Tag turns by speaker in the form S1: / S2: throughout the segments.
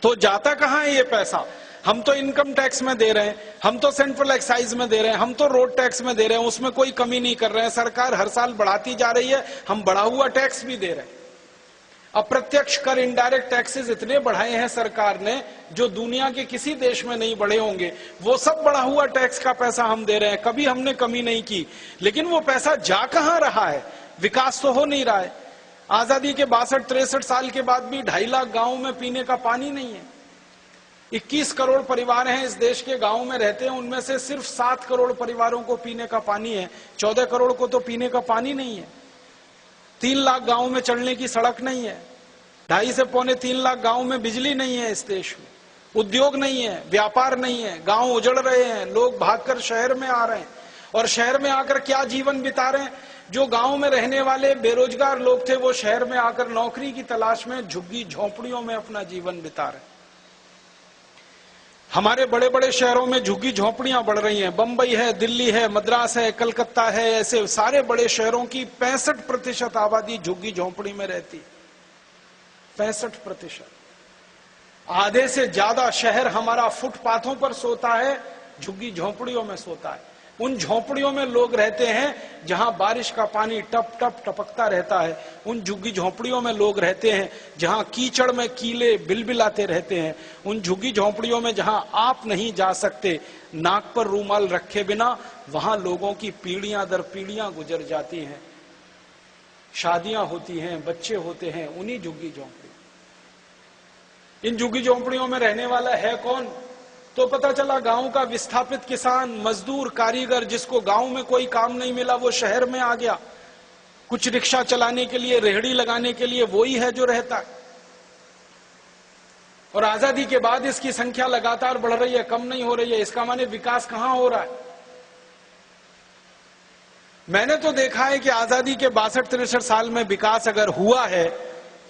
S1: तो जाता कहां है ये पैसा? हम तो इनकम टैक्स में दे रहे हैं, हम तो सेंट्रल एक्साइज में दे रहे हैं, हम तो रोड टैक्स में दे रहे हैं, उसमें कोई कमी नहीं कर रहे हैं। सरकार हर साल बढ़ाती जा रही है, हम बढ़ा हुआ टैक्स भी दे रहे हैं। अप्रत्यक्ष कर, इनडायरेक्ट टैक्सेस इतने बढ़ाए हैं सरकार ने जो दुनिया के किसी देश में नहीं बढ़े होंगे। वो सब बढ़ा हुआ टैक्स का पैसा हम दे रहे हैं, कभी हमने कमी नहीं की। लेकिन वो पैसा जा कहां रहा है? विकास तो हो नहीं रहा है। आजादी के 62-63 साल के बाद भी 2.5 लाख गांवों में पीने का पानी नहीं है। 21 करोड़ परिवार हैं इस देश के, गांव में रहते हैं, उनमें से सिर्फ 7 करोड़ परिवारों को पीने का पानी है। 14 करोड़ को तो पीने का पानी नहीं है। 3 लाख गांव में चलने की सड़क नहीं है। 2.5 से पौने 3 लाख गांव में बिजली नहीं है इस देश में। उद्योग नहीं है, व्यापार नहीं है, गांव उजड़ रहे हैं, लोग भागकर शहर में आ रहे हैं। और शहर में आकर क्या जीवन बिता रहे हैं? जो गांव में रहने वाले बेरोजगार लोग थे वो शहर में आकर नौकरी की तलाश में झुग्गी झोंपड़ियों में अपना जीवन बिता रहे हैं। हमारे बड़े बड़े शहरों में झुग्गी झोंपड़ियां बढ़ रही हैं। बंबई है, दिल्ली है, मद्रास है, कलकत्ता है, ऐसे सारे बड़े शहरों की 65% आबादी झुग्गी झोंपड़ी में रहती। 65%। आधे से ज्यादा शहर हमारा फुटपाथों पर सोता है, झुग्गी झोंपड़ियों में सोता है। उन झोंपड़ियों में लोग रहते हैं जहां बारिश का पानी टप टप टपकता रहता है। उन झुग्गी झोंपड़ियों में लोग रहते हैं जहां कीचड़ में कीले बिलबिलाते रहते हैं। उन झुग्गी झोंपड़ियों में जहां आप नहीं जा सकते नाक पर रूमाल रखे बिना, वहां लोगों की पीढ़ियां दर पीढ़ियां गुजर जाती हैं। शादियां होती हैं, बच्चे होते हैं उन्हीं झुग्गी झोंपड़ियों। इन झुग्गी झोंपड़ियों में रहने वाला है कौन? तो पता चला गांव का विस्थापित किसान, मजदूर, कारीगर, जिसको गांव में कोई काम नहीं मिला वो शहर में आ गया। कुछ रिक्शा चलाने के लिए, रेहड़ी लगाने के लिए वही है जो रहता है। और आजादी के बाद इसकी संख्या लगातार बढ़ रही है, कम नहीं हो रही है। इसका माने विकास कहां हो रहा है? मैंने तो देखा है कि आजादी के 62-63 साल में विकास अगर हुआ है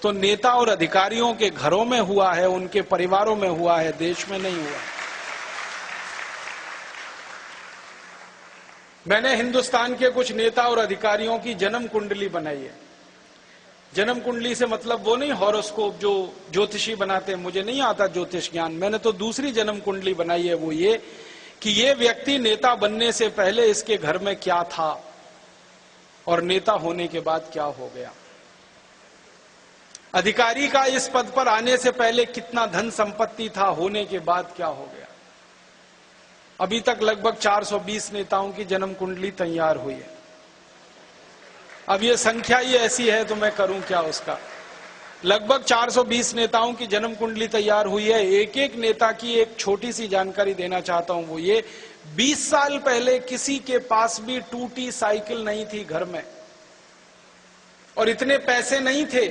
S1: तो नेता और अधिकारियों के घरों में हुआ है, उनके परिवारों में हुआ है, देश में नहीं हुआ। मैंने हिंदुस्तान के कुछ नेता और अधिकारियों की जन्म कुंडली बनाई है। जन्म कुंडली से मतलब वो नहीं हॉरोस्कोप जो ज्योतिषी बनाते हैं, मुझे नहीं आता ज्योतिष ज्ञान। मैंने तो दूसरी जन्म कुंडली बनाई है, वो ये कि ये व्यक्ति नेता बनने से पहले इसके घर में क्या था और नेता होने के बाद क्या हो गया। अधिकारी का इस पद पर आने से पहले कितना धन संपत्ति था, होने के बाद क्या हो गया। अभी तक लगभग 420 नेताओं की जन्म कुंडली तैयार हुई है। अब ये संख्या ही ऐसी है तो मैं करूं क्या उसका। लगभग 420 नेताओं की जन्म कुंडली तैयार हुई है। एक एक नेता की एक छोटी सी जानकारी देना चाहता हूं, वो ये 20 साल पहले किसी के पास भी टूटी साइकिल नहीं थी घर में, और इतने पैसे नहीं थे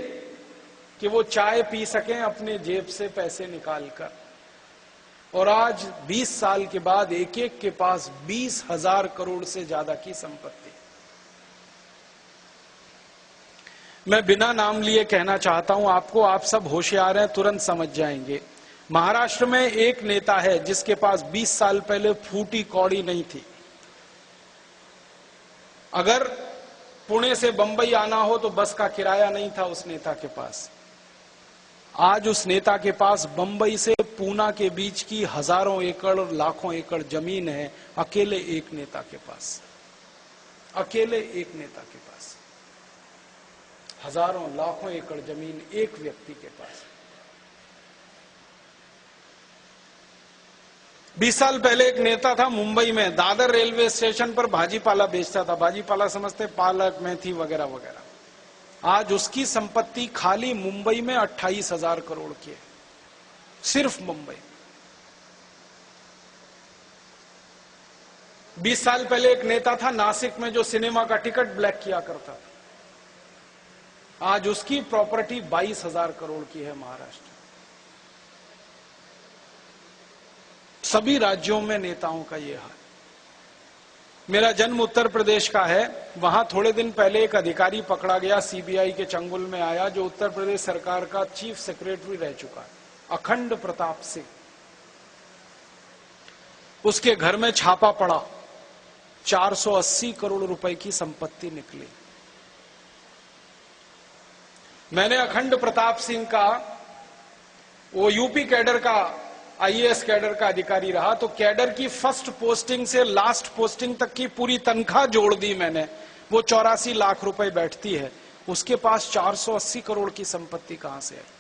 S1: कि वो चाय पी सकें अपने जेब से पैसे निकालकर। और आज 20 साल के बाद एक एक के पास 20,000 करोड़ से ज्यादा की संपत्ति। मैं बिना नाम लिए कहना चाहता हूं आपको, आप सब होशियार हैं, तुरंत समझ जाएंगे। महाराष्ट्र में एक नेता है जिसके पास 20 साल पहले फूटी कौड़ी नहीं थी। अगर पुणे से बंबई आना हो तो बस का किराया नहीं था उस नेता के पास। आज उस नेता के पास बंबई से पूना के बीच की हजारों एकड़ और लाखों एकड़ जमीन है, अकेले एक नेता के पास। अकेले एक नेता के पास हजारों लाखों एकड़ जमीन एक व्यक्ति के पास। 20 साल पहले एक नेता था मुंबई में, दादर रेलवे स्टेशन पर भाजीपाला बेचता था। भाजीपाला समझते, पालक, मेथी वगैरह वगैरह। आज उसकी संपत्ति खाली मुंबई में 28,000 करोड़ की है, सिर्फ मुंबई। 20 साल पहले एक नेता था नासिक में जो सिनेमा का टिकट ब्लैक किया करता था। आज उसकी प्रॉपर्टी 22,000 करोड़ की है महाराष्ट्र। सभी राज्यों में नेताओं का यह हाल। मेरा जन्म उत्तर प्रदेश का है। वहां थोड़े दिन पहले एक अधिकारी पकड़ा गया, सीबीआई के चंगुल में आया, जो उत्तर प्रदेश सरकार का चीफ सेक्रेटरी रह चुका है, अखंड प्रताप सिंह। उसके घर में छापा पड़ा, 480 करोड़ रुपए की संपत्ति निकली। मैंने अखंड प्रताप सिंह का वो यूपी कैडर का आईएएस कैडर का अधिकारी रहा, तो कैडर की फर्स्ट पोस्टिंग से लास्ट पोस्टिंग तक की पूरी तनख्वाह जोड़ दी मैंने, वो 84 लाख रुपए बैठती है। उसके पास 480 करोड़ की संपत्ति कहां से है?